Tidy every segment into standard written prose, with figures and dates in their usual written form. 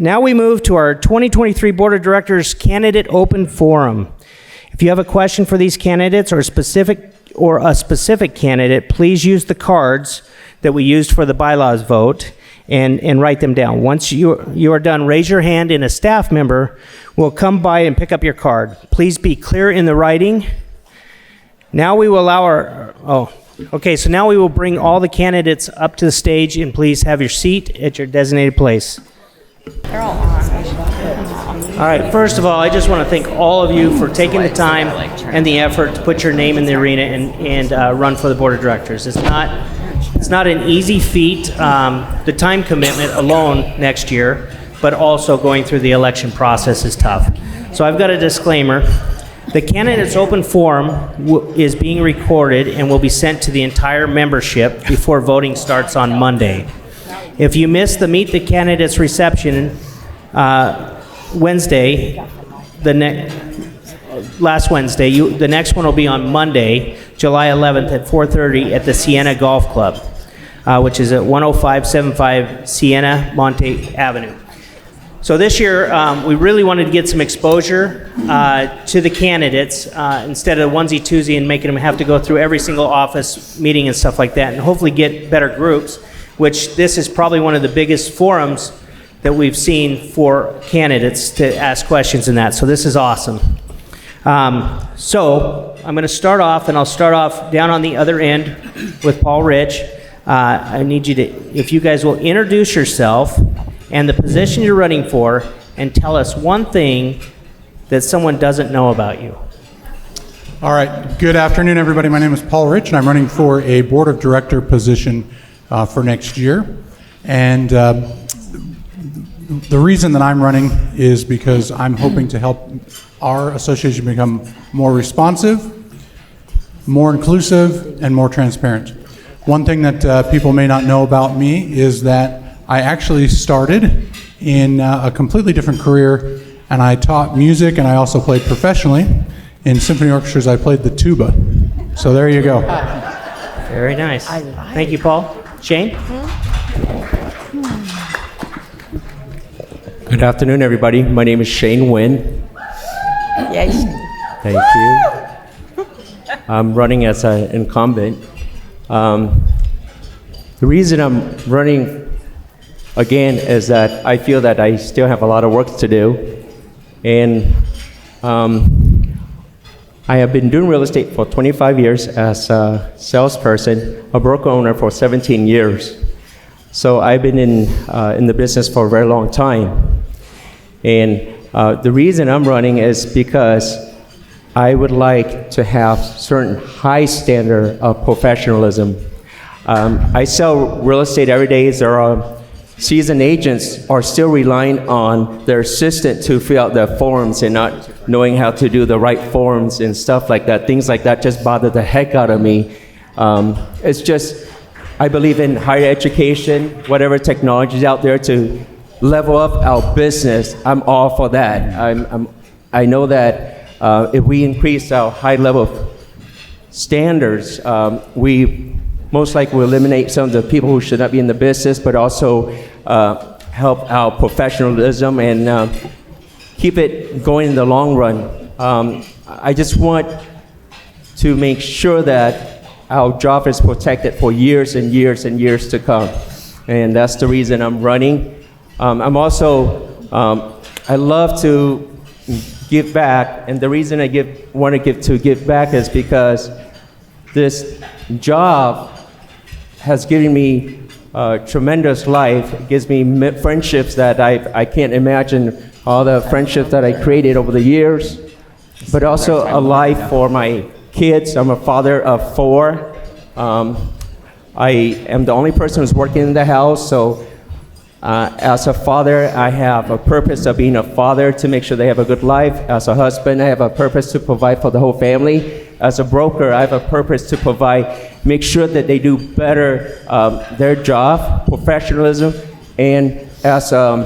now we move to our 2023 Board of Directors Candidate Open Forum. If you have a question for these candidates or a specific candidate, please use the cards that we used for the bylaws vote and write them down. Once you are done, raise your hand and a staff member will come by and pick up your card. Please be clear in the writing. Now we will allow so now we will bring all the candidates up to the stage, and please have your seat at your designated place. They're all on. All right, first of all, I just want to thank all of you for taking the time and the effort to put your name in the arena and run for the Board of Directors. It's not an easy feat, the time commitment alone next year, but also going through the election process is tough. So I've got a disclaimer. The candidates open forum is being recorded and will be sent to the entire membership before voting starts on Monday. If you missed the Meet the Candidates reception Wednesday, last Wednesday, the next one will be on Monday, July 11th at 4:30 at the Sienna Golf Club, which is at 10575 Sienna Monte Avenue. So this year, we really wanted to get some exposure to the candidates instead of onesie-twosie and making them have to go through every single office meeting and stuff like that, and hopefully get better groups, which this is probably one of the biggest forums that we've seen for candidates to ask questions in that. So this is awesome. So I'm going to start off, and I'll start off down on the other end with Paul Rich. I need you to, if you guys will introduce yourself and the position you're running for, and tell us one thing that someone doesn't know about you. All right. Good afternoon, everybody. My name is Paul Rich, and I'm running for a board of director position for next year. And the reason that I'm running is because I'm hoping to help our association become more responsive, more inclusive, and more transparent. One thing that people may not know about me is that I actually started in a completely different career, and I taught music, and I also played professionally. In symphony orchestras, I played the tuba. So there you go. Very nice. Thank you, Paul. Shane? Good afternoon, everybody. My name is Shane Nguyen. Yes. Thank you. I'm running as an incumbent. The reason I'm running again is that I feel that I still have a lot of work to do. And I have been doing real estate for 25 years as a salesperson, a broker owner for 17 years. So I've been in the business for a very long time. And the reason I'm running is because I would like to have certain high standard of professionalism. I sell real estate every day. There are seasoned agents are still relying on their assistant to fill out their forms and not knowing how to do the right forms and stuff like that. Things like that just bother the heck out of me. It's just, I believe in higher education, whatever technology is out there to level up our business. I'm all for that. I know that if we increase our high level of standards, we most likely will eliminate some of the people who should not be in the business, but also help our professionalism and keep it going in the long run. I just want to make sure that our job is protected for years and years and years to come. And that's the reason I'm running. I'm also, I love to give back, and the reason I want to give back is because this job has given me tremendous life. It gives me friendships that I can't imagine, all the friendships that I created over the years, but also a life for my kids. I'm a father of 4. I am the only person who's working in the house, so as a father, I have a purpose of being a father to make sure they have a good life. As a husband, I have a purpose to provide for the whole family. As a broker, I have a purpose to provide, make sure that they do better their job, professionalism, and as a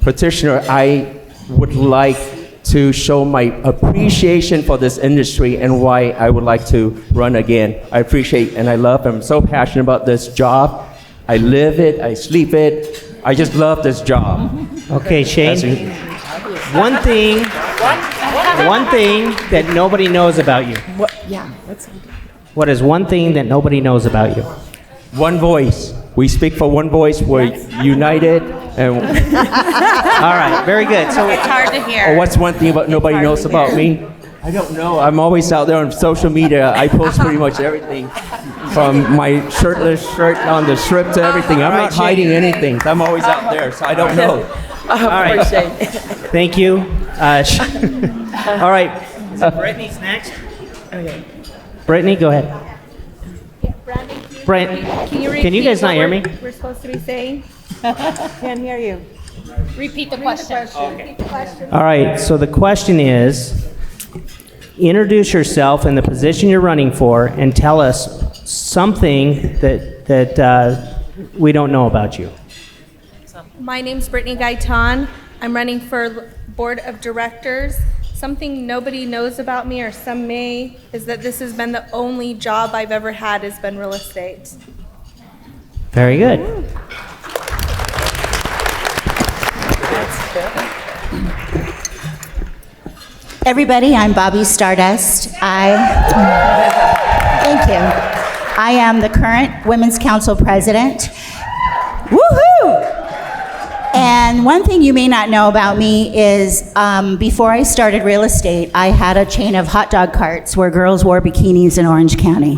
practitioner, I would like to show my appreciation for this industry and why I would like to run again. I appreciate and I love, I'm so passionate about this job. I live it, I sleep it, I just love this job. Okay, Shane. One thing that nobody knows about you. What is one thing that nobody knows about you? One voice. We speak for one voice. We're united. And All right, very good. So, It's hard to hear. or what's one thing about nobody knows about me? I don't know. I'm always out there on social media. I post pretty much everything, from my shirtless shirt on the strip to everything. I'm not hiding anything. I'm always out there, so I don't know. all right. Thank you. All right. So Brittany's next. Okay. Brittany, go ahead. Brent, can you guys not hear me? We're supposed to be saying? Can't hear you. Repeat the question. All right, so the question is, introduce yourself and the position you're running for, and tell us something that we don't know about you. My name's Brittany Guyton. I'm running for board of directors. Something nobody knows about me, or some may, is that this has been the only job I've ever had has been real estate. Very good. Everybody, I'm Bobby Stardust. Thank you. I am the current Women's Council president. Woohoo! And one thing you may not know about me is before I started real estate, I had a chain of hot dog carts where girls wore bikinis in Orange County.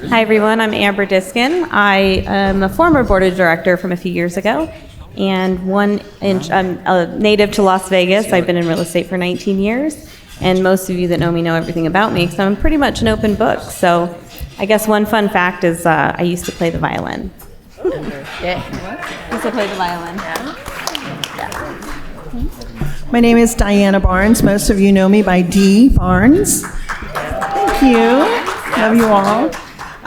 Hi, everyone. I'm Amber Diskin. I am a former board of director from a few years ago, and I'm a native to Las Vegas. I've been in real estate for 19 years, and most of you that know me know everything about me, because I'm pretty much an open book. So I guess one fun fact is I used to play the violin. Yeah. Used to play the violin. My name is Diana Barnes. Most of you know me by Dee Barnes. Thank you. Love you all.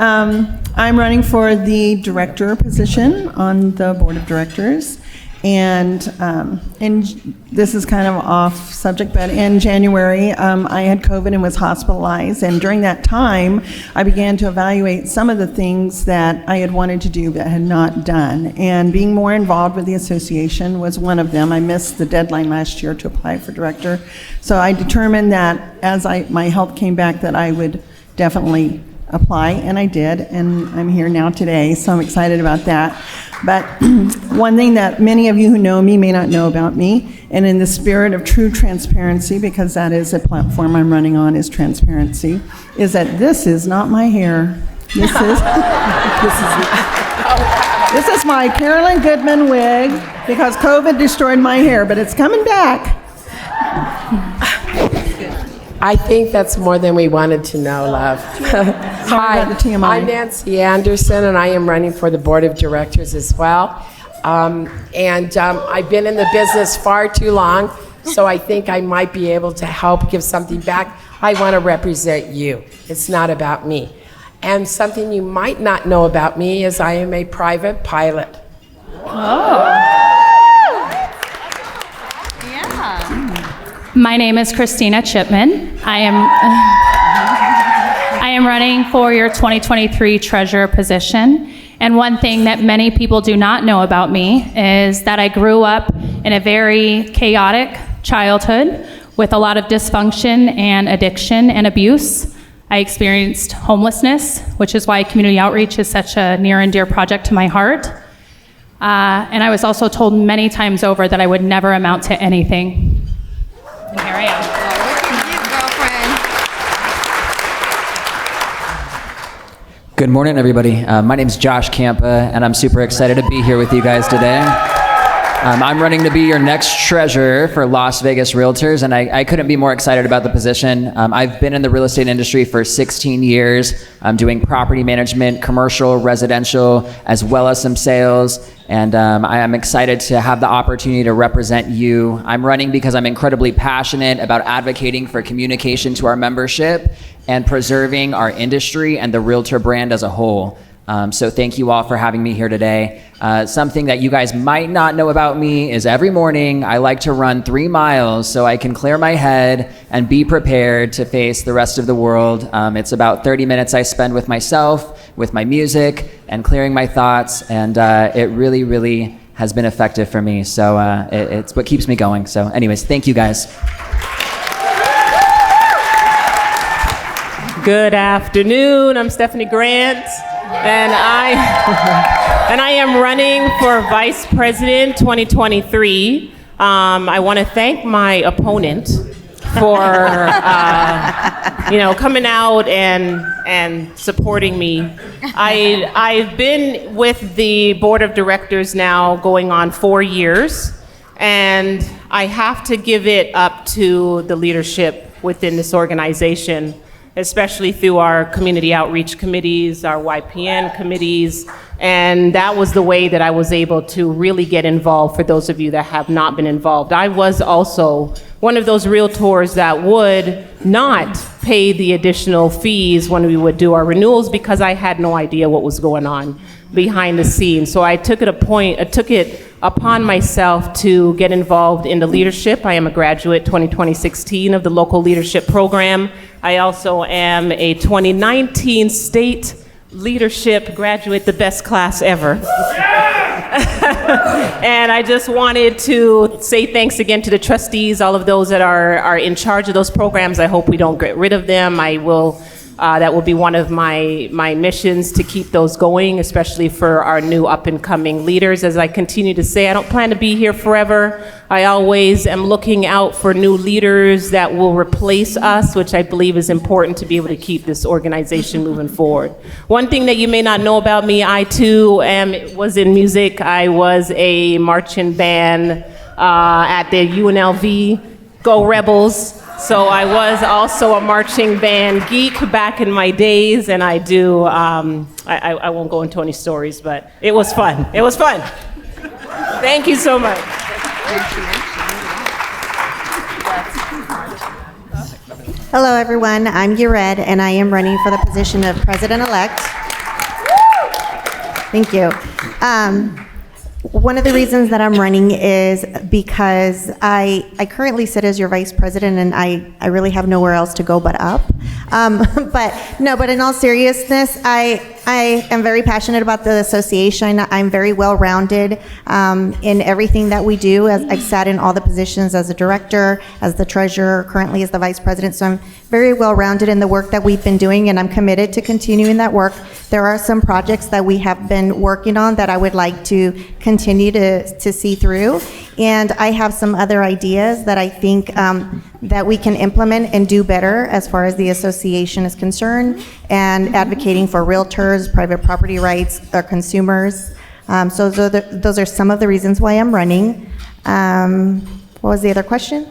I'm running for the director position on the board of directors. And this is kind of off subject, but in January, I had COVID and was hospitalized. And during that time, I began to evaluate some of the things that I had wanted to do but had not done. And being more involved with the association was one of them. I missed the deadline last year to apply for director. So I determined that as my health came back, that I would definitely apply, and I did, and I'm here now today, so I'm excited about that. But one thing that many of you who know me may not know about me, and in the spirit of true transparency, because that is a platform I'm running on, is transparency, is that this is not my hair. This is my Carolyn Goodman wig, because COVID destroyed my hair, but it's coming back. I think that's more than we wanted to know, love. Hi, about the TMI. I'm Nancy Anderson, and I am running for the board of directors as well. I've been in the business far too long, so I think I might be able to help give something back. I want to represent you. It's not about me. And something you might not know about me is I am a private pilot. My name is Christina Chipman. I am running for your 2023 treasurer position. And one thing that many people do not know about me is that I grew up in a very chaotic childhood with a lot of dysfunction and addiction and abuse. I experienced homelessness, which is why community outreach is such a near and dear project to my heart. And I was also told many times over that I would never amount to anything. And here I am. Good morning, everybody. My name is Josh Campa, and I'm super excited to be here with you guys today. I'm running to be your next treasurer for Las Vegas Realtors, and I couldn't be more excited about the position. I've been in the real estate industry for 16 years. I'm doing property management, commercial, residential, as well as some sales. And I am excited to have the opportunity to represent you. I'm running because I'm incredibly passionate about advocating for communication to our membership and preserving our industry and the realtor brand as a whole. So thank you all for having me here today. Something that you guys might not know about me is every morning I like to run 3 miles so I can clear my head and be prepared to face the rest of the world. It's about 30 minutes I spend with myself, with my music, and clearing my thoughts, and it really, really has been effective for me. So it's what keeps me going. So anyways, thank you guys. Good afternoon. I'm Stephanie Grant, and I am running for Vice President 2023. I want to thank my opponent for coming out and supporting me. I've been with the board of directors now going on 4 years, and I have to give it up to the leadership within this organization, especially through our community outreach committees, our YPN committees, and that was the way that I was able to really get involved for those of you that have not been involved. I was also one of those realtors that would not pay the additional fees when we would do our renewals because I had no idea what was going on behind the scenes. So I took it upon myself to get involved in the leadership. I am a graduate 2016 of the local leadership program. I also am a 2019 state leadership graduate, the best class ever. And I just wanted to say thanks again to the trustees, all of those that are in charge of those programs. I hope we don't get rid of them. That will be one of my missions, to keep those going, especially for our new up-and-coming leaders. As I continue to say, I don't plan to be here forever. I always am looking out for new leaders that will replace us, which I believe is important to be able to keep this organization moving forward. One thing that you may not know about me, I too was in music. I was a marching band at the UNLV, Go Rebels. So I was also a marching band geek back in my days, and I do, I won't go into any stories, but it was fun. It was fun. Thank you so much. Hello, everyone. I'm Yared, and I am running for the position of President-elect. Thank you. One of the reasons that I'm running is because I currently sit as your vice president, and I really have nowhere else to go but up. But in all seriousness, I am very passionate about the association. I'm very well-rounded in everything that we do. I've sat in all the positions as a director, as the treasurer, currently as the vice president. So I'm very well-rounded in the work that we've been doing, and I'm committed to continuing that work. There are some projects that we have been working on that I would like to continue to see through. And I have some other ideas that I think that we can implement and do better as far as the association is concerned, and advocating for realtors, private property rights, or consumers. So those are some of the reasons why I'm running. What was the other question?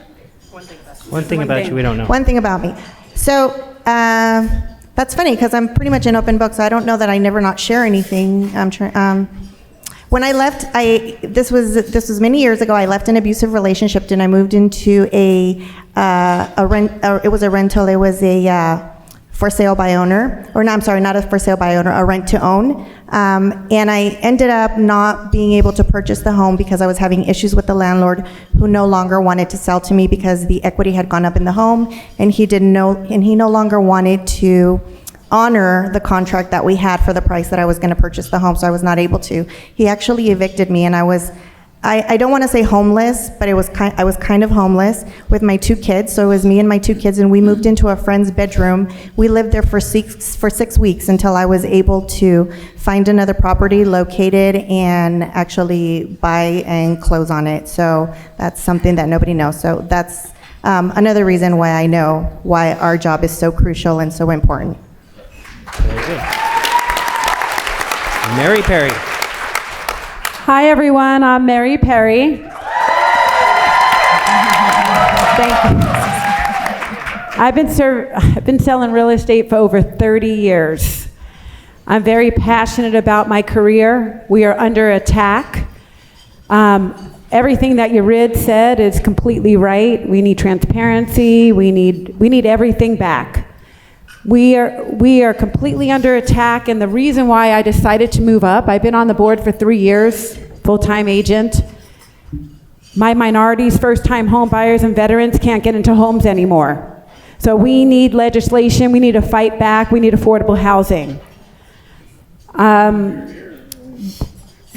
One thing about you we don't know. One thing about me. So that's funny because I'm pretty much an open book, so I don't know that I never not share anything. When I left, this was many years ago. I left an abusive relationship, and I moved into it was a rental. It was a for sale by owner, or no, I'm sorry, not a for sale by owner, a rent to own. And I ended up not being able to purchase the home because I was having issues with the landlord, who no longer wanted to sell to me because the equity had gone up in the home, and he no longer wanted to honor the contract that we had for the price that I was going to purchase the home, so I was not able to. He actually evicted me, and I don't want to say homeless, but I was kind of homeless with my 2 kids. So it was me and my 2 kids, and we moved into a friend's bedroom. We lived there for 6 weeks until I was able to find another property, locate it, and actually buy and close on it. So that's something that nobody knows. So that's another reason why I know why our job is so crucial and so important. Very good. Mary Perry. Hi, everyone. I'm Mary Perry. Thank you. I've been selling real estate for over 30 years. I'm very passionate about my career. We are under attack. Everything that Yared said is completely right. We need transparency. We need everything back. We are completely under attack, and the reason why I decided to move up, I've been on the board for 3 years, full-time agent. My minorities, first-time home buyers, and veterans can't get into homes anymore. So we need legislation, we need to fight back, we need affordable housing.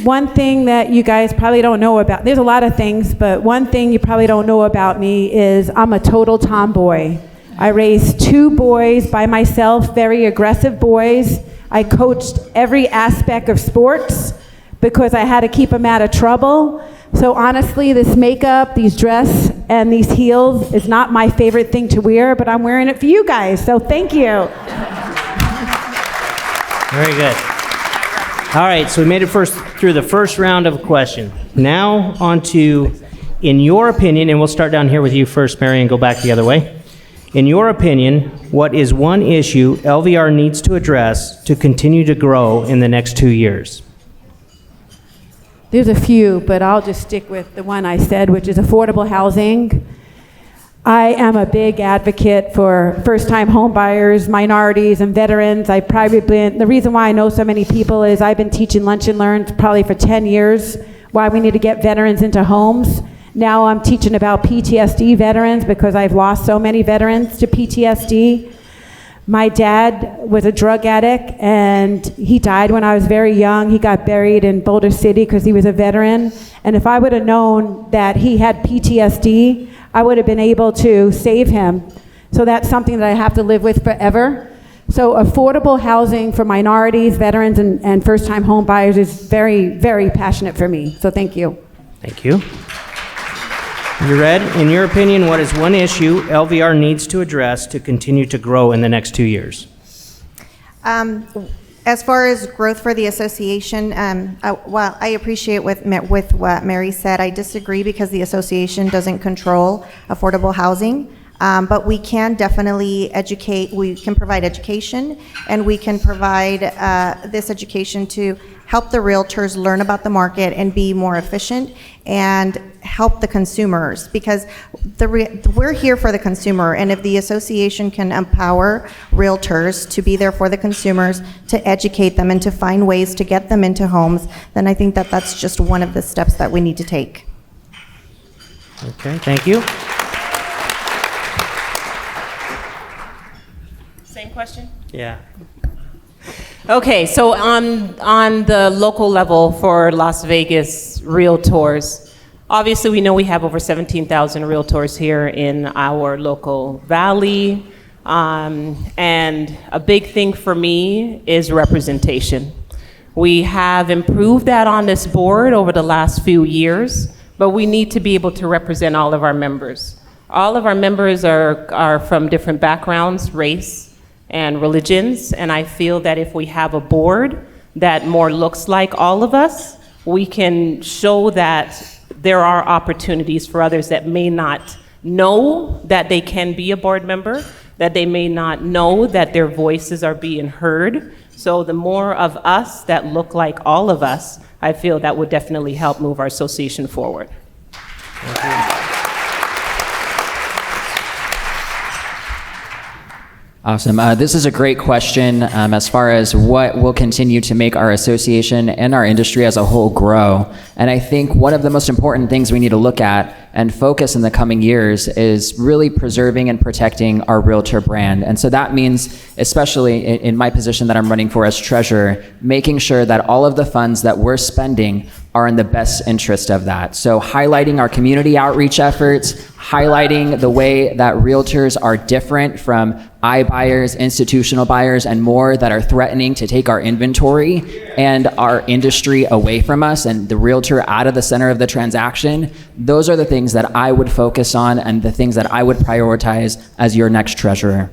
One thing that you guys probably don't know about, there's a lot of things, but one thing you probably don't know about me is I'm a total tomboy. I raised 2 boys by myself, very aggressive boys. I coached every aspect of sports because I had to keep them out of trouble. So honestly, this makeup, these dress, and these heels is not my favorite thing to wear, but I'm wearing it for you guys, so thank you. Very good. All right, so we made it through the first round of questions. Now on to, in your opinion, and we'll start down here with you first, Mary, and go back the other way. In your opinion, what is one issue LVR needs to address to continue to grow in the next 2 years? There's a few, but I'll just stick with the one I said, which is affordable housing. I am a big advocate for first-time home buyers, minorities, and veterans. The reason why I know so many people is I've been teaching Lunch and Learn probably for 10 years, why we need to get veterans into homes. Now I'm teaching about PTSD veterans because I've lost so many veterans to PTSD. My dad was a drug addict, and he died when I was very young. He got buried in Boulder City because he was a veteran. And if I would have known that he had PTSD, I would have been able to save him. So that's something that I have to live with forever. So affordable housing for minorities, veterans, and first-time home buyers is very, very passionate for me. So thank you. Thank you. You read, in your opinion, what is one issue LVR needs to address to continue to grow in the next 2 years? As far as growth for the association, well, I appreciate what Mary said. I disagree because the association doesn't control affordable housing, but we can definitely educate. We can provide education, and we can provide this education to help the realtors learn about the market and be more efficient and help the consumers, because we're here for the consumer, and if the association can empower realtors to be there for the consumers, to educate them and to find ways to get them into homes, then I think that that's just one of the steps that we need to take. Okay, thank you. Same question? Yeah. Okay, so on the local level for Las Vegas realtors, obviously we know we have over 17,000 realtors here in our local valley, and a big thing for me is representation. We have improved that on this board over the last few years, but we need to be able to represent all of our members. All of our members are from different backgrounds, race, and religions, and I feel that if we have a board that more looks like all of us, we can show that there are opportunities for others that may not know that they can be a board member, that they may not know that their voices are being heard. So the more of us that look like all of us, I feel that would definitely help move our association forward. Thank you. Awesome. This is a great question as far as what will continue to make our association and our industry as a whole grow. And I think one of the most important things we need to look at and focus in the coming years is really preserving and protecting our realtor brand. And so that means, especially in my position that I'm running for as treasurer, making sure that all of the funds that we're spending are in the best interest of that. So highlighting our community outreach efforts, highlighting the way that realtors are different from iBuyers, institutional buyers, and more that are threatening to take our inventory and our industry away from us and the realtor out of the center of the transaction. Those are the things that I would focus on and the things that I would prioritize as your next treasurer.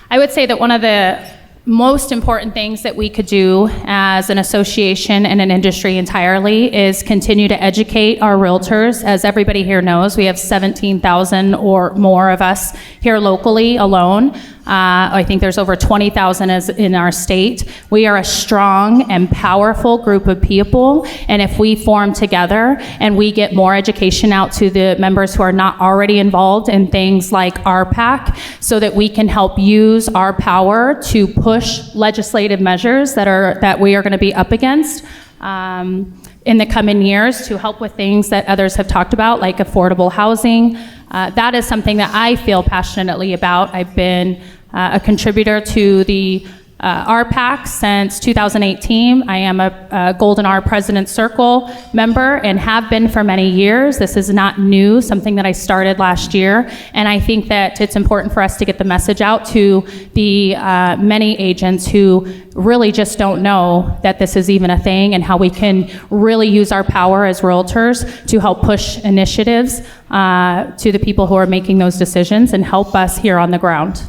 I would say that one of the most important things that we could do as an association and an industry entirely is continue to educate our realtors. As everybody here knows, we have 17,000 or more of us here locally alone. I think there's over 20,000 in our state. We are a strong and powerful group of people, and if we form together and we get more education out to the members who are not already involved in things like RPAC, so that we can help use our power to push legislative measures that we are going to be up against in the coming years to help with things that others have talked about, like affordable housing. That is something that I feel passionately about. I've been a contributor to the RPAC since 2018. I am a Golden R President's Circle member and have been for many years. This is not new, something that I started last year. And I think that it's important for us to get the message out to the many agents who really just don't know that this is even a thing, and how we can really use our power as realtors to help push initiatives to the people who are making those decisions and help us here on the ground.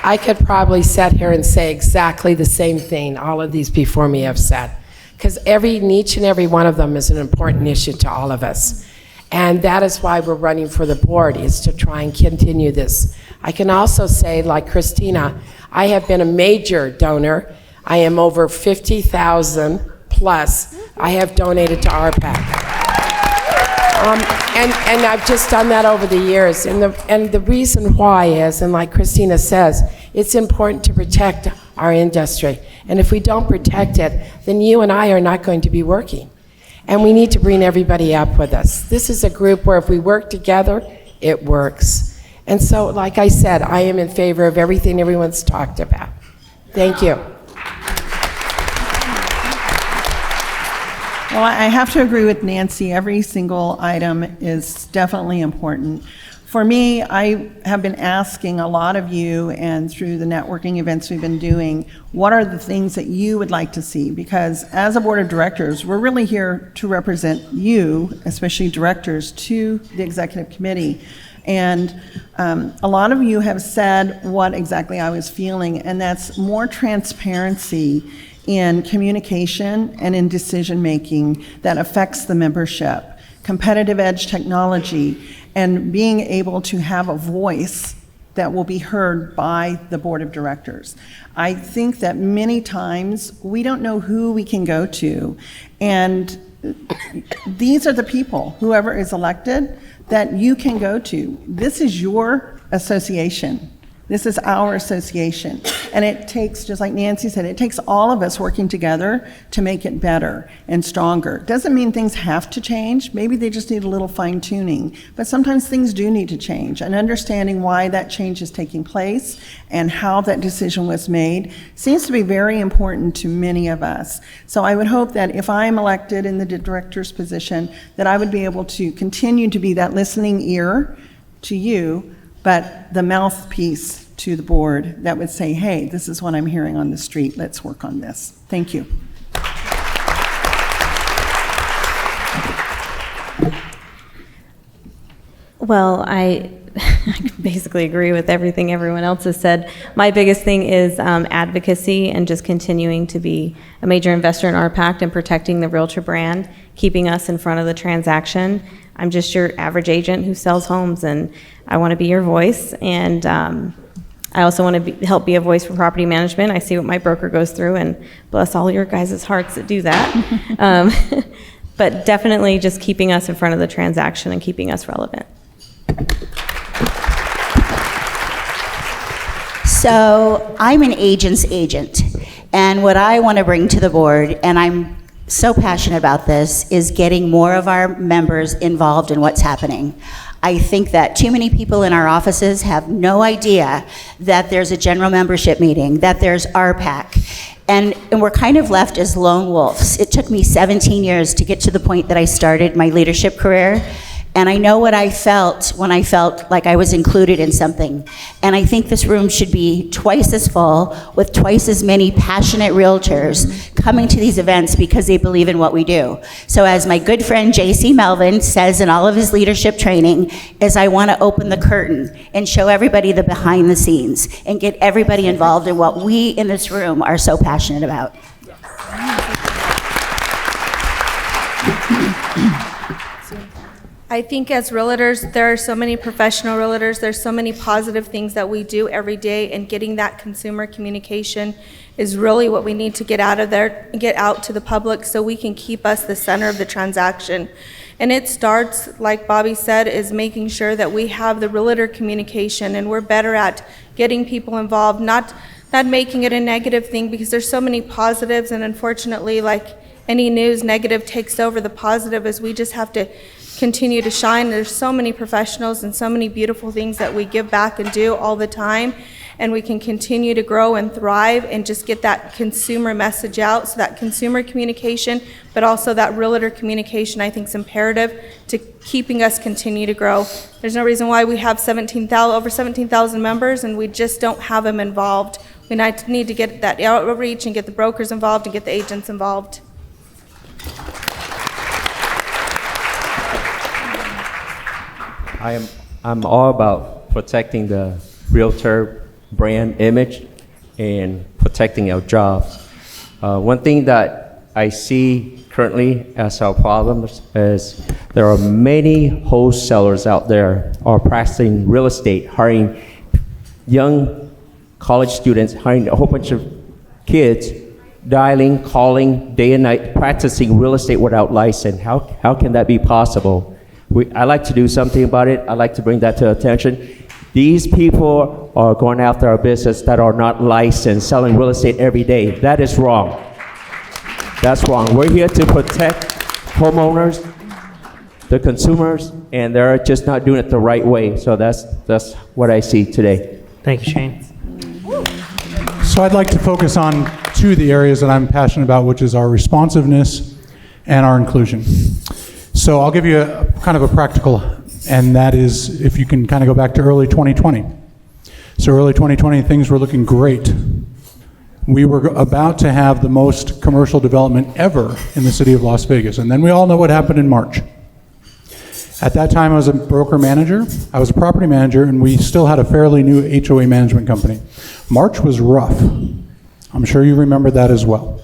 I could probably sit here and say exactly the same thing all of these before me have said, because each and every one of them is an important issue to all of us. And that is why we're running for the board, is to try and continue this. I can also say, like Christina, I have been a major donor. I am over 50,000 plus I have donated to RPAC. And I've just done that over the years. And the reason why is, and like Christina says, it's important to protect our industry. And if we don't protect it, then you and I are not going to be working. And we need to bring everybody up with us. This is a group where if we work together, it works. And so, like I said, I am in favor of everything everyone's talked about. Thank you. Well, I have to agree with Nancy. Every single item is definitely important. For me, I have been asking a lot of you, and through the networking events we've been doing, what are the things that you would like to see? Because as a board of directors, we're really here to represent you, especially directors, to the executive committee. And a lot of you have said what exactly I was feeling, and that's more transparency in communication and in decision making that affects the membership, competitive edge technology, and being able to have a voice that will be heard by the board of directors. I think that many times we don't know who we can go to, and these are the people, whoever is elected, that you can go to. This is your association. This is our association. And it takes, just like Nancy said, it takes all of us working together to make it better and stronger. Doesn't mean things have to change. Maybe they just need a little fine tuning. But sometimes things do need to change. And understanding why that change is taking place and how that decision was made seems to be very important to many of us. So I would hope that if I am elected in the director's position, that I would be able to continue to be that listening ear to you, but the mouthpiece to the board that would say, hey, this is what I'm hearing on the street, let's work on this. Thank you. Well, I basically agree with everything everyone else has said. My biggest thing is advocacy and just continuing to be a major investor in RPAC and protecting the realtor brand, keeping us in front of the transaction. I'm just your average agent who sells homes, and I want to be your voice. And I also want to help be a voice for property management. I see what my broker goes through, and bless all your guys' hearts that do that. But definitely just keeping us in front of the transaction and keeping us relevant. So I'm an agent's agent, and what I want to bring to the board, and I'm so passionate about this, is getting more of our members involved in what's happening. I think that too many people in our offices have no idea that there's a general membership meeting, that there's RPAC, and we're kind of left as lone wolves. It took me 17 years to get to the point that I started my leadership career, and I know what I felt when I felt like I was included in something. And I think this room should be twice as full with twice as many passionate realtors coming to these events because they believe in what we do. So as my good friend J.C. Melvin says in all of his leadership training, is I want to open the curtain and show everybody the behind the scenes and get everybody involved in what we in this room are so passionate about. I think as realtors, there are so many professional realtors, there's so many positive things that we do every day, and getting that consumer communication is really what we need to get out of there, get out to the public so we can keep us the center of the transaction. And it starts, like Bobby said, is making sure that we have the realtor communication and we're better at getting people involved, not making it a negative thing, because there's so many positives, and unfortunately, like any news, negative takes over. The positive is we just have to continue to shine. There's so many professionals and so many beautiful things that we give back and do all the time, and we can continue to grow and thrive and just get that consumer message out. So that consumer communication, but also that realtor communication, I think is imperative to keeping us continue to grow. There's no reason why we have over 17,000 members and we just don't have them involved. We need to get that outreach and get the brokers involved and get the agents involved. I'm all about protecting the realtor brand image and protecting our jobs. One thing that I see currently as our problem is there are many wholesalers out there are practicing real estate, hiring young college students, hiring a whole bunch of kids, dialing, calling day and night, practicing real estate without license. How can that be possible? I like to do something about it. I like to bring that to attention. These people are going after our business that are not licensed, selling real estate every day. That is wrong. That's wrong. We're here to protect homeowners, the consumers, and they're just not doing it the right way. So that's what I see today. Thank you, Shane. So I'd like to focus on two of the areas that I'm passionate about, which is our responsiveness and our inclusion. So I'll give you a kind of a practical, and that is if you can kind of go back to early 2020. So early 2020, things were looking great. We were about to have the most commercial development ever in the city of Las Vegas. And then we all know what happened in March. At that time, I was a broker manager, I was a property manager, and we still had a fairly new HOA management company. March was rough. I'm sure you remember that as well.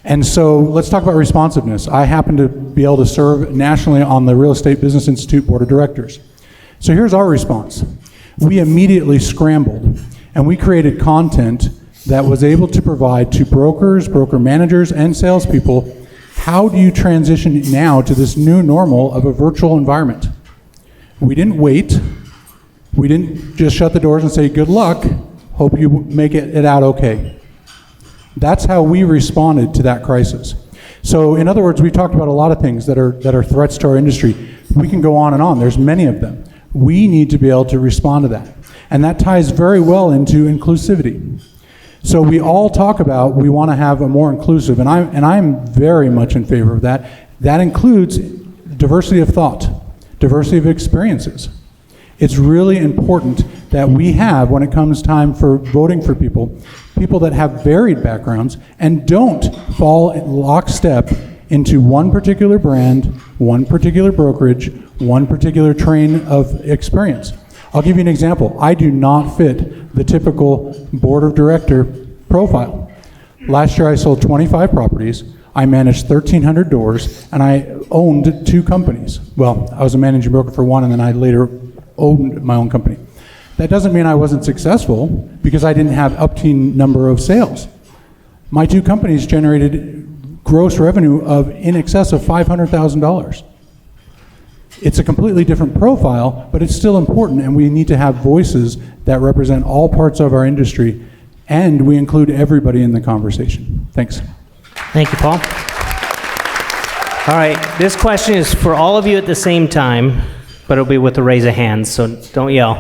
And so let's talk about responsiveness. I happen to be able to serve nationally on the Real Estate Business Institute Board of Directors. So here's our response. We immediately scrambled, and we created content that was able to provide to brokers, broker managers, and salespeople, how do you transition now to this new normal of a virtual environment? We didn't wait. We didn't just shut the doors and say, good luck, hope you make it out okay. That's how we responded to that crisis. So in other words, we talked about a lot of things that are threats to our industry. We can go on and on. There's many of them. We need to be able to respond to that. And that ties very well into inclusivity. So we all talk about we want to have a more inclusive, and I'm very much in favor of that. That includes diversity of thought, diversity of experiences. It's really important that we have, when it comes time for voting for people that have varied backgrounds and don't fall in lockstep into one particular brand, one particular brokerage, one particular train of experience. I'll give you an example. I do not fit the typical board of director profile. Last year I sold 25 properties, I managed 1,300 doors, and I owned 2 companies. Well, I was a managing broker for one, and then I later owned my own company. That doesn't mean I wasn't successful, because I didn't have upteen number of sales. My 2 companies generated gross revenue of in excess of $500,000. It's a completely different profile, but it's still important, and we need to have voices that represent all parts of our industry, and we include everybody in the conversation. Thanks. Thank you, Paul. All right, this question is for all of you at the same time, but it'll be with a raise of hands, so don't yell.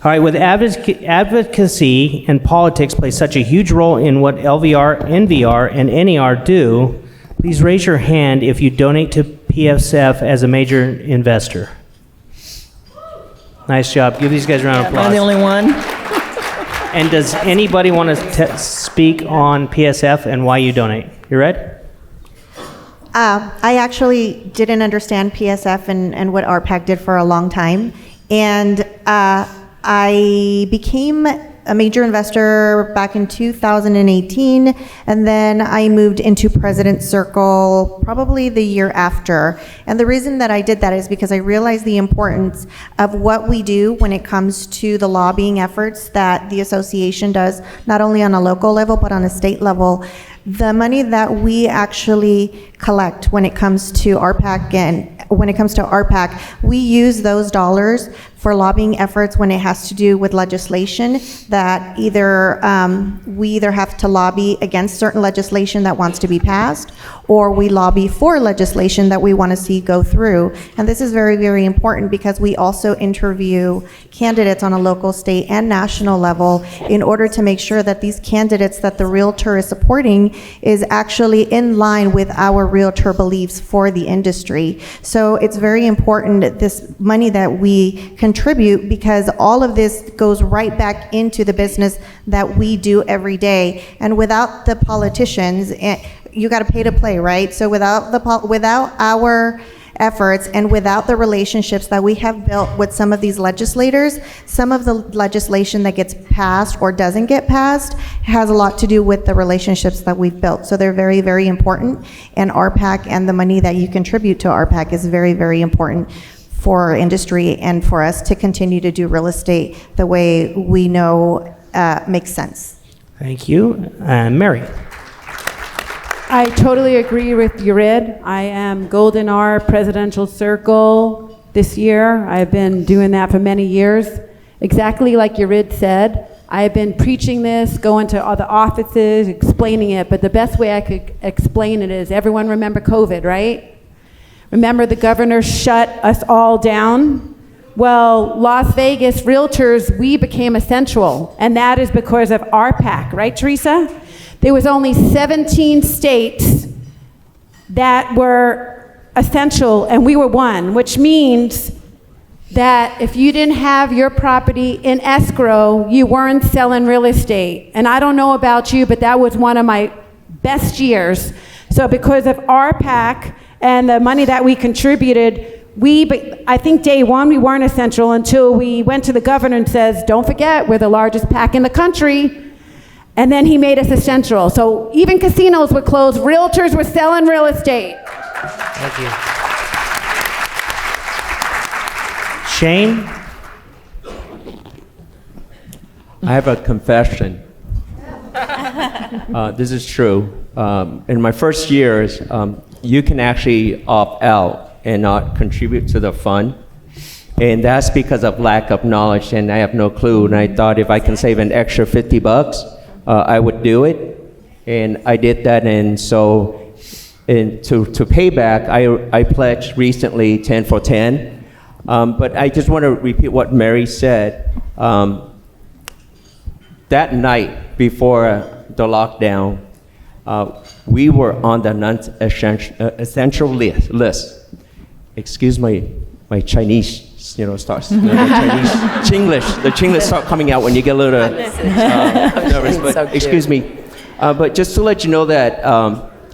All right, with advocacy and politics play such a huge role in what LVR, NVR, and NER do, please raise your hand if you donate to PSF as a major investor. Nice job. Give these guys a round of applause. I'm the only one. And does anybody want to speak on PSF and why you donate? You ready? I actually didn't understand PSF and what RPAC did for a long time. And I became a major investor back in 2018, and then I moved into President's Circle probably the year after. And the reason that I did that is because I realized the importance of what we do when it comes to the lobbying efforts that the association does, not only on a local level, but on a state level. The money that we actually collect when it comes to RPAC we use those dollars for lobbying efforts when it has to do with legislation that we either have to lobby against certain legislation that wants to be passed, or we lobby for legislation that we want to see go through. And this is very, very important because we also interview candidates on a local, state, and national level in order to make sure that these candidates that the realtor is supporting is actually in line with our realtor beliefs for the industry. So it's very important, this money that we contribute, because all of this goes right back into the business that we do every day. And without the politicians, you got to pay to play, right? So without our efforts and without the relationships that we have built with some of these legislators, some of the legislation that gets passed or doesn't get passed has a lot to do with the relationships that we've built. So they're very, very important. And RPAC and the money that you contribute to RPAC is very, very important for our industry and for us to continue to do real estate the way we know makes sense. Thank you. Mary. I totally agree with Yurid. I am Golden R Presidential Circle this year. I've been doing that for many years. Exactly like Yurid said, I have been preaching this, going to all the offices, explaining it, but the best way I could explain it is, everyone remember COVID, right? Remember the governor shut us all down? Well, Las Vegas realtors, we became essential, and that is because of RPAC, right, Teresa? There was only 17 states that were essential, and we were one, which means that if you didn't have your property in escrow, you weren't selling real estate. And I don't know about you, but that was one of my best years. So because of RPAC and the money that we contributed, I think day one we weren't essential until we went to the governor and says, don't forget, we're the largest PAC in the country. And then he made us essential. So even casinos were closed, realtors were selling real estate. Thank you. Shane? I have a confession. This is true. In my first years, you can actually opt out and not contribute to the fund. And that's because of lack of knowledge, and I have no clue. And I thought if I can save an extra $50, I would do it. And I did that, and so to pay back, I pledged recently 10 for 10. But I just want to repeat what Mary said. That night before the lockdown, we were on the non-essential list. Excuse my Chinese, starts. The Chinglish start coming out when you get a little nervous. But so excuse me. But just to let you know that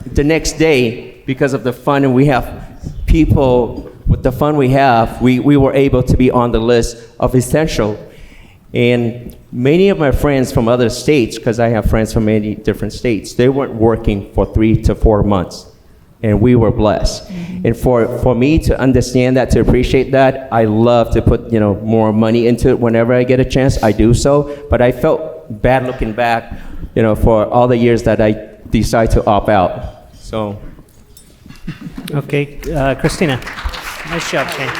the next day, because of the fund, and we have people with the fund we have, we were able to be on the list of essential. And many of my friends from other states, because I have friends from many different states, they weren't working for 3 to 4 months. And we were blessed. Mm-hmm. And for me to understand that, to appreciate that, I love to put more money into it whenever I get a chance. I do so. But I felt bad looking back, for all the years that I decided to opt out. So. Okay, Christina. Nice job, Shane.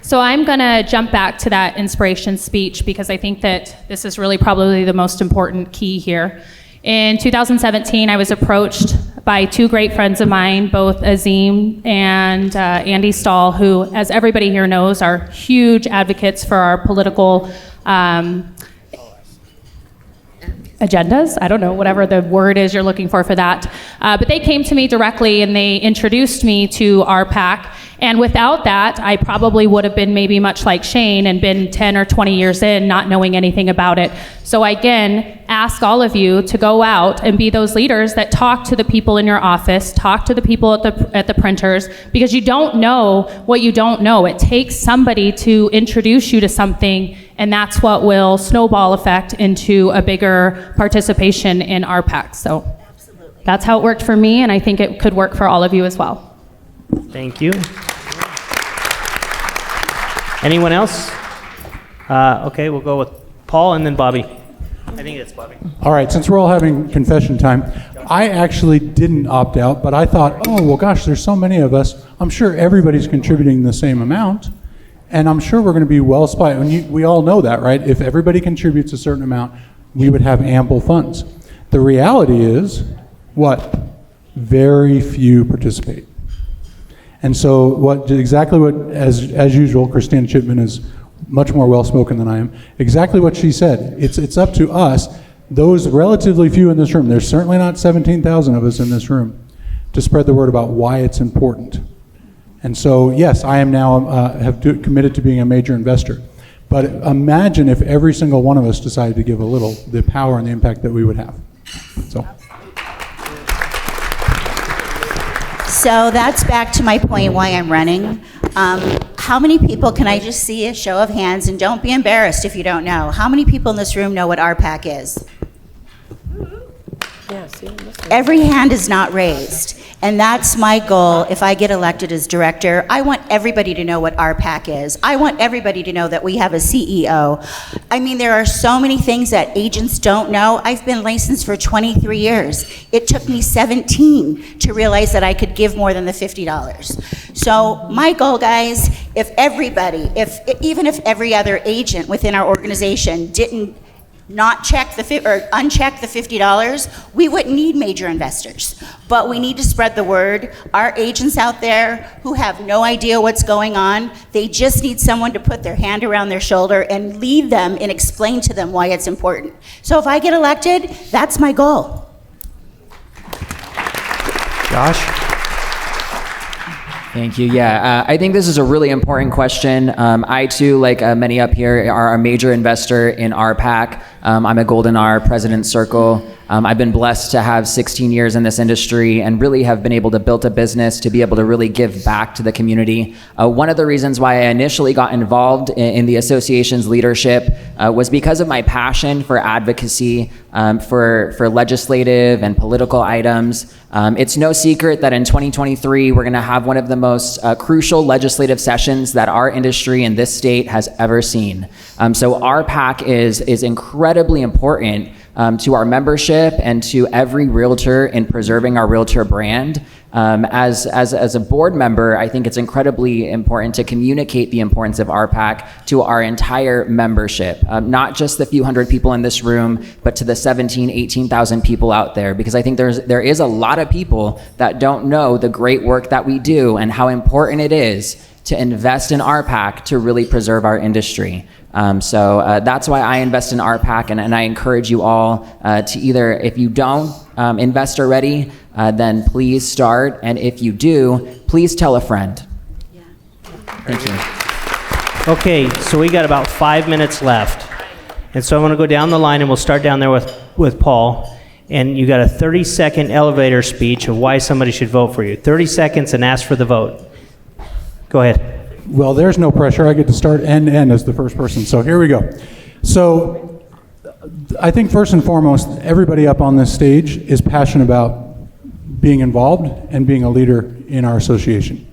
So I'm going to jump back to that inspiration speech because I think that this is really probably the most important key here. In 2017, I was approached by 2 great friends of mine, both Azim and Andy Stahl, who, as everybody here knows, are huge advocates for our political agendas. I don't know, whatever the word is you're looking for that. But they came to me directly and they introduced me to RPAC. And without that, I probably would have been maybe much like Shane and been 10 or 20 years in not knowing anything about it. So I, again, ask all of you to go out and be those leaders that talk to the people in your office, talk to the people at the printers, because you don't know what you don't know. It takes somebody to introduce you to something and that's what will snowball effect into a bigger participation in RPAC. So that's how it worked for me, and I think it could work for all of you as well. Thank you. Anyone else? Okay, we'll go with Paul and then Bobby. I think it's Bobby. All right, since we're all having confession time, I actually didn't opt out, but I thought, oh, well, gosh, there's so many of us. I'm sure everybody's contributing the same amount, and I'm sure we're going to be well split. And we all know that, right? If everybody contributes a certain amount, we would have ample funds. The reality is, what? Very few participate. And so exactly what, as usual, Christina Chipman is much more well-spoken than I am, exactly what she said. It's up to us, those relatively few in this room, there's certainly not 17,000 of us in this room, to spread the word about why it's important. And so, yes, I am now committed to being a major investor. But imagine if every single one of us decided to give a little, the power and the impact that we would have. So that's back to my point why I'm running. How many people, can I just see a show of hands, and don't be embarrassed if you don't know. How many people in this room know what RPAC is? Every hand is not raised. And that's my goal if I get elected as director. I want everybody to know what RPAC is. I want everybody to know that we have a CEO. I mean, there are so many things that agents don't know. I've been licensed for 23 years. It took me 17 to realize that I could give more than the $50. So my goal, guys, if everybody, even if every other agent within our organization didn't not check uncheck the $50, we wouldn't need major investors. But we need to spread the word. Our agents out there who have no idea what's going on, they just need someone to put their hand around their shoulder and lead them and explain to them why it's important. So if I get elected, that's my goal. Josh? Thank you. Yeah, I think this is a really important question. I too, like many up here, are a major investor in RPAC. I'm a Golden R President's Circle. I've been blessed to have 16 years in this industry and really have been able to build a business to be able to really give back to the community. One of the reasons why I initially got involved in the association's leadership was because of my passion for advocacy, for legislative and political items. It's no secret that in 2023, we're going to have one of the most crucial legislative sessions that our industry in this state has ever seen. So RPAC is incredibly important to our membership and to every realtor in preserving our realtor brand. As a board member, I think it's incredibly important to communicate the importance of RPAC to our entire membership, not just the few hundred people in this room, but to the 17,000, 18,000 people out there, because I think there is a lot of people that don't know the great work that we do and how important it is to invest in RPAC to really preserve our industry. So that's why I invest in RPAC, and I encourage you all to either, if you don't invest already, then please start, and if you do, please tell a friend. Yeah. Thank you. Okay, so we got about 5 minutes left. And so I want to go down the line, and we'll start down there with Paul. And you got a 30-second elevator speech of why somebody should vote for you. 30 seconds and ask for the vote. Go ahead. Well, there's no pressure. I get to start end as the first person. So here we go. So I think first and foremost, everybody up on this stage is passionate about being involved and being a leader in our association.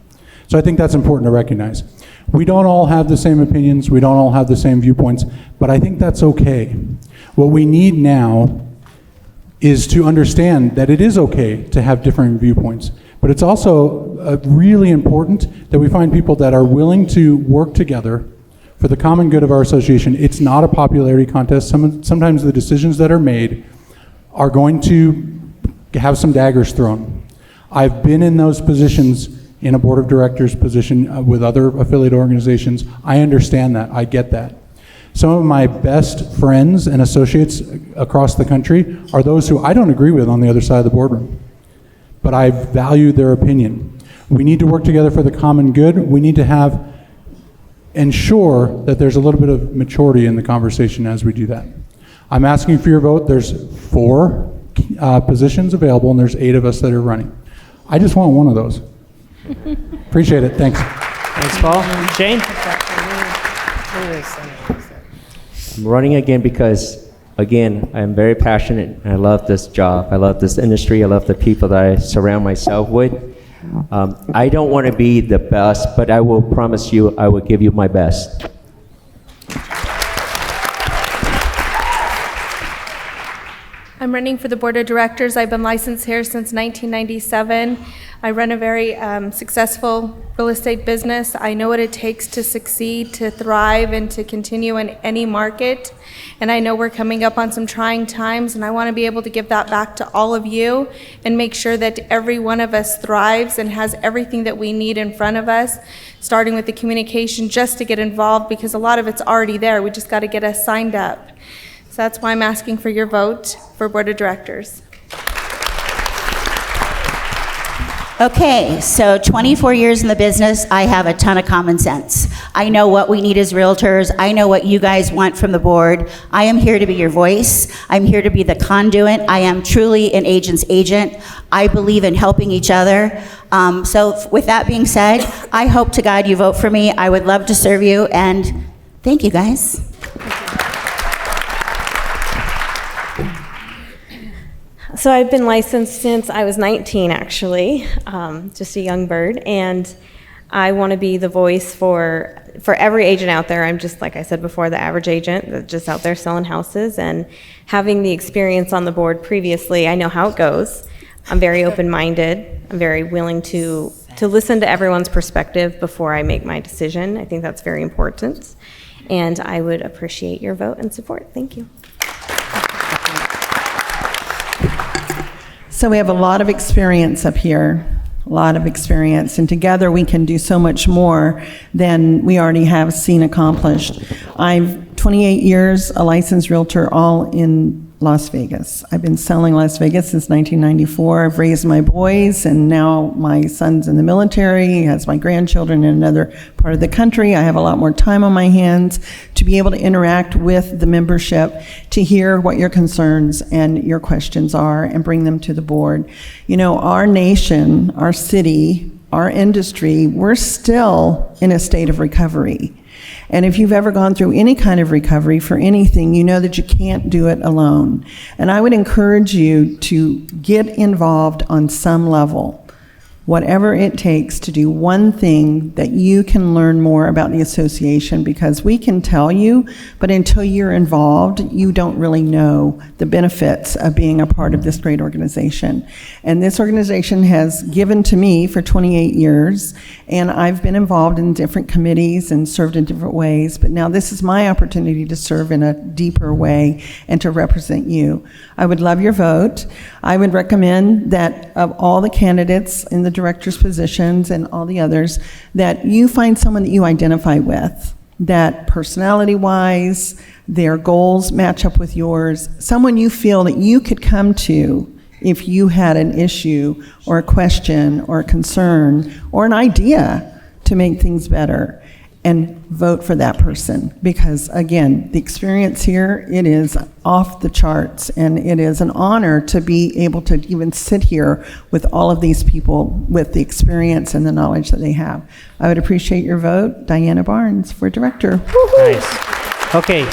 So I think that's important to recognize. We don't all have the same opinions. We don't all have the same viewpoints, but I think that's okay. What we need now is to understand that it is okay to have differing viewpoints. But it's also really important that we find people that are willing to work together for the common good of our association. It's not a popularity contest. Sometimes the decisions that are made are going to have some daggers thrown. I've been in those positions in a board of directors position with other affiliate organizations. I understand that. I get that. Some of my best friends and associates across the country are those who I don't agree with on the other side of the boardroom, but I value their opinion. We need to work together for the common good. We need to ensure that there's a little bit of maturity in the conversation as we do that. I'm asking for your vote. There's 4 positions available, and there's 8 of us that are running. I just want one of those. Appreciate it. Thanks. Thanks, Paul. Shane? I'm running again because, again, I'm very passionate. And I love this job. I love this industry. I love the people that I surround myself with. I don't want to be the best, but I will promise you I will give you my best. I'm running for the board of directors. I've been licensed here since 1997. I run a very successful real estate business. I know what it takes to succeed, to thrive, and to continue in any market. And I know we're coming up on some trying times, and I want to be able to give that back to all of you and make sure that every one of us thrives and has everything that we need in front of us, starting with the communication just to get involved, because a lot of it's already there. We just got to get us signed up. So that's why I'm asking for your vote for board of directors. Okay, so 24 years in the business, I have a ton of common sense. I know what we need as realtors. I know what you guys want from the board. I am here to be your voice. I'm here to be the conduit. I am truly an agent's agent. I believe in helping each other. So with that being said, I hope to God you vote for me. I would love to serve you, and thank you, guys. So I've been licensed since I was 19, actually, just a young bird, and I want to be the voice for every agent out there. I'm just, like I said before, the average agent that's just out there selling houses, and having the experience on the board previously, I know how it goes. I'm very open-minded. I'm very willing to listen to everyone's perspective before I make my decision. I think that's very important, and I would appreciate your vote and support. Thank you. So we have a lot of experience up here, a lot of experience, and together we can do so much more than we already have seen accomplished. I've 28 years a licensed realtor, all in Las Vegas. I've been selling Las Vegas since 1994. I've raised my boys, and now my son's in the military. He has my grandchildren in another part of the country. I have a lot more time on my hands to be able to interact with the membership, to hear what your concerns and your questions are and bring them to the board. You know, our nation, our city, our industry, we're still in a state of recovery. And if you've ever gone through any kind of recovery for anything, you know that you can't do it alone. And I would encourage you to get involved on some level, whatever it takes to do one thing that you can learn more about the association, because we can tell you, but until you're involved, you don't really know the benefits of being a part of this great organization. And this organization has given to me for 28 years, and I've been involved in different committees and served in different ways, but now this is my opportunity to serve in a deeper way and to represent you. I would love your vote. I would recommend that of all the candidates in the director's positions and all the others, that you find someone that you identify with, that personality-wise, their goals match up with yours, someone you feel that you could come to if you had an issue or a question or a concern or an idea to make things better, and vote for that person. Because again, the experience here, it is off the charts, and it is an honor to be able to even sit here with all of these people with the experience and the knowledge that they have. I would appreciate your vote. Diana Barnes for director. Woo-hoo. Nice. Okay.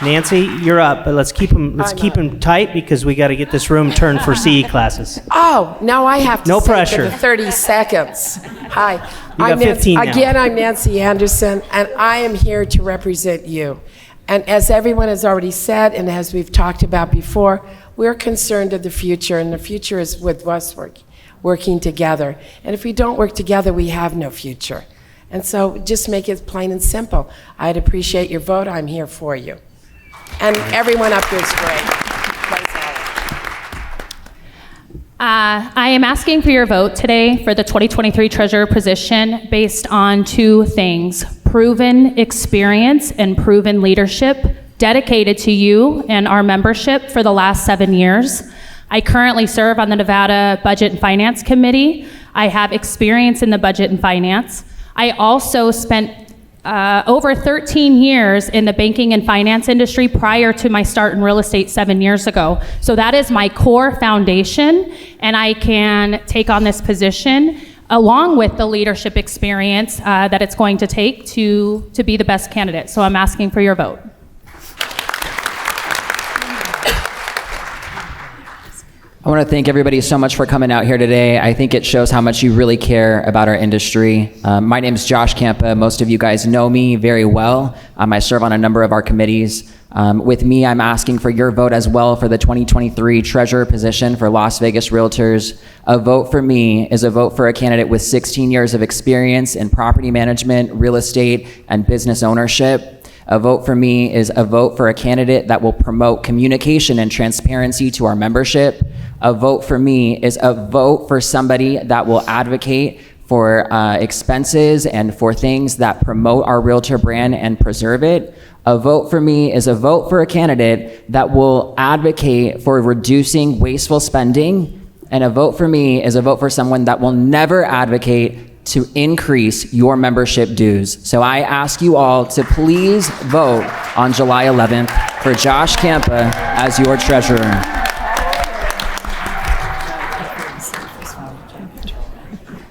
Nancy, you're up, but let's keep them tight, because we got to get this room turned for CE classes. Oh, now I have to No say pressure. for the 30 seconds. Hi. You got 15 now. Again, I'm Nancy Anderson, and I am here to represent you. And as everyone has already said, and as we've talked about before, we're concerned of the future, and the future is with us working together. And if we don't work together, we have no future. And so just make it plain and simple. I'd appreciate your vote. I'm here for you. And everyone up here is great. I am asking for your vote today for the 2023 treasurer position based on two things: proven experience and proven leadership dedicated to you and our membership for the last 7 years. I currently serve on the Nevada Budget and Finance Committee. I have experience in the budget and finance. I also spent over 13 years in the banking and finance industry prior to my start in real estate 7 years ago. So that is my core foundation, and I can take on this position along with the leadership experience that it's going to take to be the best candidate. So I'm asking for your vote. I want to thank everybody so much for coming out here today. I think it shows how much you really care about our industry. My name is Josh Campa. Most of you guys know me very well. I serve on a number of our committees. With me, I'm asking for your vote as well for the 2023 treasurer position for Las Vegas Realtors. A vote for me is a vote for a candidate with 16 years of experience in property management, real estate, and business ownership. A vote for me is a vote for a candidate that will promote communication and transparency to our membership. A vote for me is a vote for somebody that will advocate for expenses and for things that promote our realtor brand and preserve it. A vote for me is a vote for a candidate that will advocate for reducing wasteful spending. And a vote for me is a vote for someone that will never advocate to increase your membership dues. So I ask you all to please vote on July 11th for Josh Campa as your treasurer.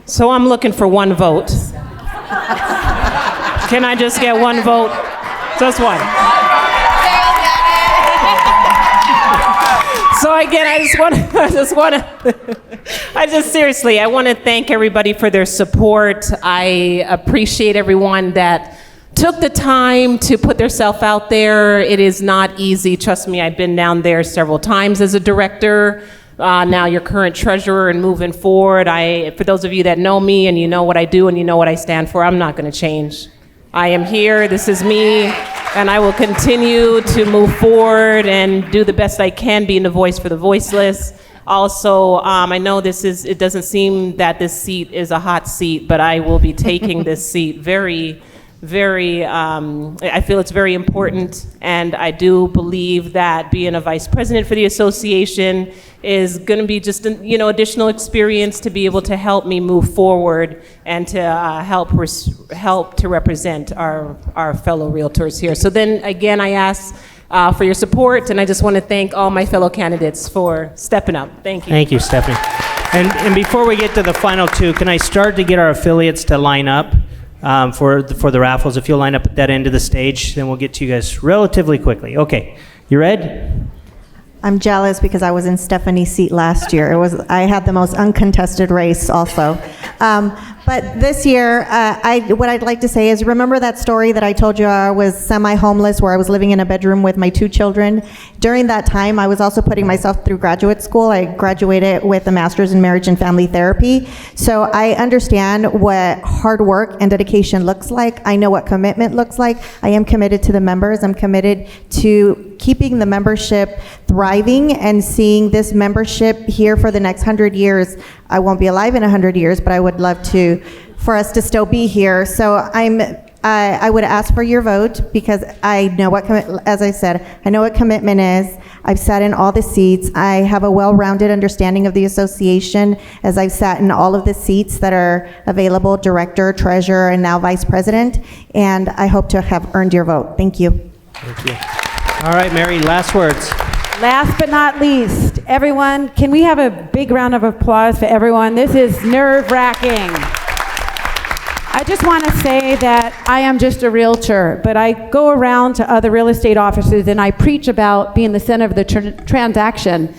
So I'm looking for one vote. Can I just get one vote? Just one. So again, seriously, I want to thank everybody for their support. I appreciate everyone that took the time to put themselves out there. It is not easy. Trust me, I've been down there several times as a director. Now your current treasurer and moving forward. For those of you that know me and you know what I do and you know what I stand for, I'm not going to change. I am here, this is me, and I will continue to move forward and do the best I can, being the voice for the voiceless. Also, I know it doesn't seem that this seat is a hot seat, but I will be taking this seat very, I feel it's very important, and I do believe that being a vice president for the association is going to be just additional experience to be able to help me move forward and to help to represent our fellow realtors here. So then again, I ask for your support, and I just want to thank all my fellow candidates for stepping up. Thank you. Thank you, Stephanie. And before we get to the final two, can I start to get our affiliates to line up for the raffles? If you'll line up at that end of the stage, then we'll get to you guys relatively quickly. Okay, you ready? I'm jealous because I was in Stephanie's seat last year. I had the most uncontested race also. But this year, what I'd like to say is, remember that story that I told you I was semi-homeless, where I was living in a bedroom with my 2 children? During that time, I was also putting myself through graduate school. I graduated with a master's in marriage and family therapy. So I understand what hard work and dedication looks like. I know what commitment looks like. I am committed to the members. I'm committed to keeping the membership thriving and seeing this membership here for the next 100 years. I won't be alive in 100 years, but I would love for us to still be here. So I would ask for your vote because I know as I said, I know what commitment is. I've sat in all the seats. I have a well-rounded understanding of the association as I've sat in all of the seats that are available, director, treasurer, and now vice president. And I hope to have earned your vote. Thank you. Thank you. All right, Mary, last words. Last but not least, everyone, can we have a big round of applause for everyone? This is nerve-wracking. I just want to say that I am just a realtor, but I go around to other real estate offices and I preach about being the center of the transaction.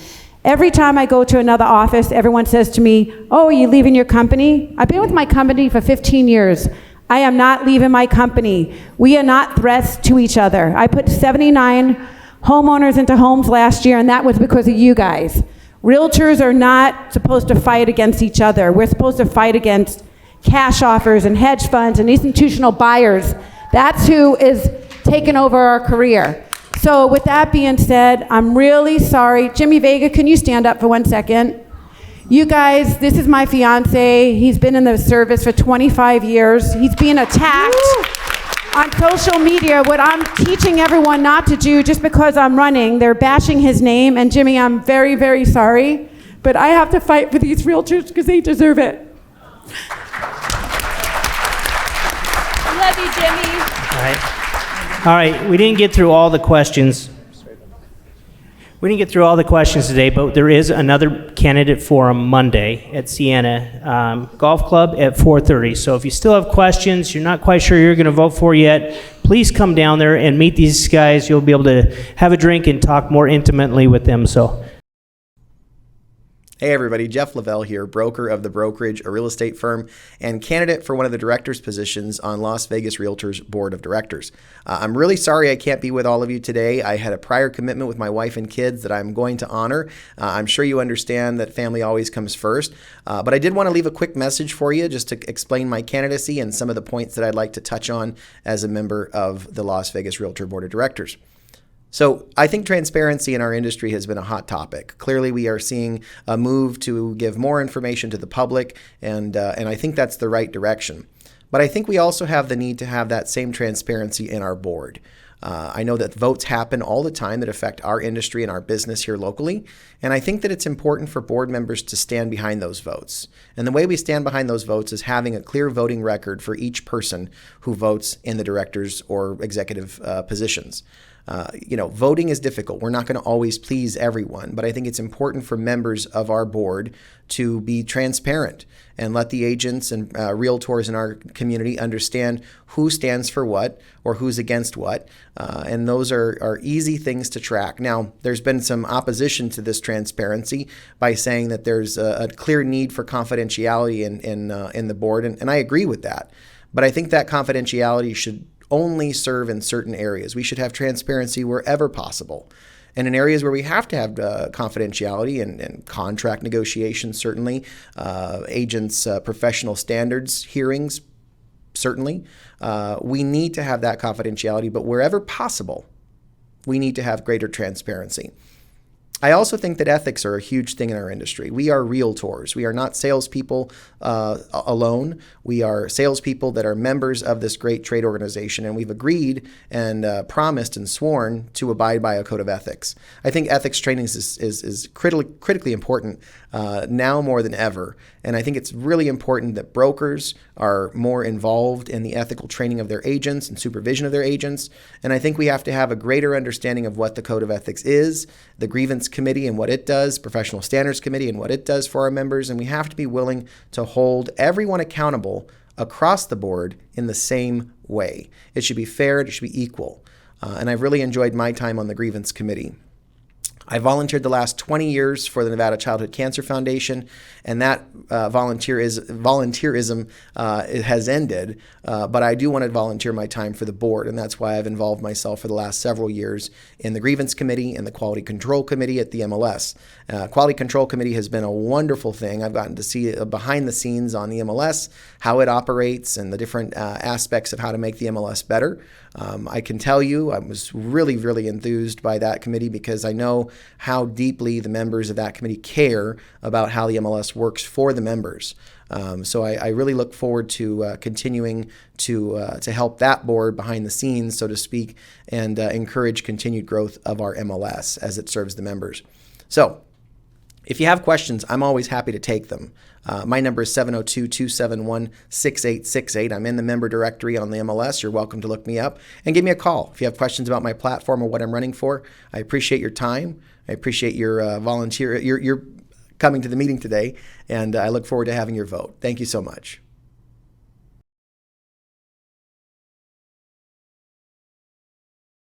Every time I go to another office, everyone says to me, "Oh, are you leaving your company?" I've been with my company for 15 years. I am not leaving my company. We are not threats to each other. I put 79 homeowners into homes last year, and that was because of you guys. Realtors are not supposed to fight against each other. We're supposed to fight against cash offers and hedge funds and institutional buyers. That's who is taking over our career. So with that being said, I'm really sorry. Jimmy Vega, can you stand up for 1 second? You guys, this is my fiance. He's been in the service for 25 years. He's being attacked on social media. What I'm teaching everyone not to do just because I'm running, they're bashing his name. And Jimmy, I'm very, very sorry, but I have to fight for these realtors because they deserve it. I love you, Jimmy. All right. All right, we didn't get through all the questions. We didn't get through all the questions today, but there is another candidate forum Monday at Sienna Golf Club at 4:30. So if you still have questions, you're not quite sure you're going to vote for yet, please come down there and meet these guys. You'll be able to have a drink and talk more intimately with them. So. Hey everybody, Jeff Lavelle here, broker of The Brokerage, a real estate firm, and candidate for one of the directors' positions on Las Vegas Realtors Board of Directors. I'm really sorry I can't be with all of you today. I had a prior commitment with my wife and kids that I'm going to honor. I'm sure you understand that family always comes first, but I did want to leave a quick message for you just to explain my candidacy and some of the points that I'd like to touch on as a member of the Las Vegas Realtor Board of Directors. So I think transparency in our industry has been a hot topic. Clearly, we are seeing a move to give more information to the public, and I think that's the right direction. But I think we also have the need to have that same transparency in our board. I know that votes happen all the time that affect our industry and our business here locally, and I think that it's important for board members to stand behind those votes. And the way we stand behind those votes is having a clear voting record for each person who votes in the directors or executive positions. Voting is difficult. We're not going to always please everyone, but I think it's important for members of our board to be transparent and let the agents and realtors in our community understand who stands for what or who's against what. And those are easy things to track. Now, there's been some opposition to this transparency by saying that there's a clear need for confidentiality in the board, and I agree with that. But I think that confidentiality should only serve in certain areas. We should have transparency wherever possible. And in areas where we have to have confidentiality and contract negotiations, certainly, agents' professional standards hearings, certainly, we need to have that confidentiality, but wherever possible, we need to have greater transparency. I also think that ethics are a huge thing in our industry. We are realtors. We are not salespeople alone. We are salespeople that are members of this great trade organization, and we've agreed and promised and sworn to abide by a code of ethics. I think ethics training is critically important now more than ever, and I think it's really important that brokers are more involved in the ethical training of their agents and supervision of their agents, and I think we have to have a greater understanding of what the code of ethics is, the grievance committee and what it does, professional standards committee and what it does for our members, and we have to be willing to hold everyone accountable across the board in the same way. It should be fair, it should be equal, and I've really enjoyed my time on the grievance committee. I volunteered the last 20 years for the Nevada Childhood Cancer Foundation, and that volunteerism has ended, but I do want to volunteer my time for the board, and that's why I've involved myself for the last several years in the Grievance Committee and the Quality Control Committee at the MLS. Quality Control Committee has been a wonderful thing. I've gotten to see behind the scenes on the MLS, how it operates, and the different aspects of how to make the MLS better. I can tell you I was really, really enthused by that committee because I know how deeply the members of that committee care about how the MLS works for the members. So I really look forward to continuing to help that board behind the scenes, so to speak, and encourage continued growth of our MLS as it serves the members. So if you have questions, I'm always happy to take them. My number is 702-271-6868. I'm in the member directory on the MLS. You're welcome to look me up and give me a call if you have questions about my platform or what I'm running for. I appreciate your time. I appreciate your your coming to the meeting today, and I look forward to having your vote. Thank you so much.